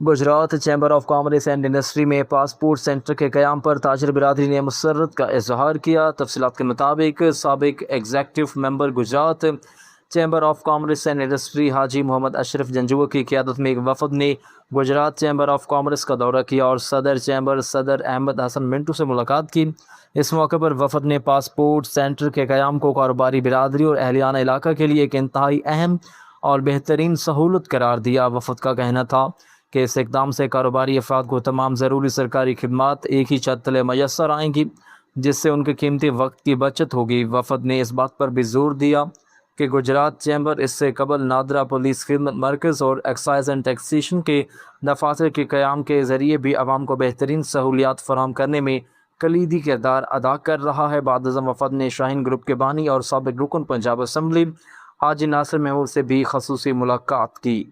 Gujarat chamber of commerce and industry میں passport centre کے قیام پر تاجر برادری نے مسرت کا اظہار کیا۔ تفصیلات کے مطابق سابق executive member Gujarat chamber of commerce and industry حاجی محمد اشرف جنجوع کی قیادت میں ایک وفد نے گجرات چیمبر آف کامرس کا دورہ کیا اور صدر چیمبر صدر احمد حسن منٹو سے ملاقات کی۔ اس موقع پر وفد نے پاسپورٹ سینٹر کے قیام کو کاروباری برادری اور اہلیان علاقہ کے لیے ایک انتہائی اہم اور بہترین سہولت قرار دیا۔ وفد کا کہنا تھا کہ اس اقدام سے کاروباری افراد کو تمام ضروری سرکاری خدمات ایک ہی چھت تلے میسر آئیں گی، جس سے ان کے قیمتی وقت کی بچت ہوگی۔ وفد نے اس بات پر بھی زور دیا کہ گجرات چیمبر اس سے قبل نادرا پولیس خدمت مرکز اور ایکسائز اینڈ ٹیکسیشن کے دفاتر کے قیام کے ذریعے بھی عوام کو بہترین سہولیات فراہم کرنے میں کلیدی کردار ادا کر رہا ہے۔ بعد ازاں وفد نے شاہین گروپ کے بانی اور سابق رکن پنجاب اسمبلی حاجی ناصر محمود سے بھی خصوصی ملاقات کی۔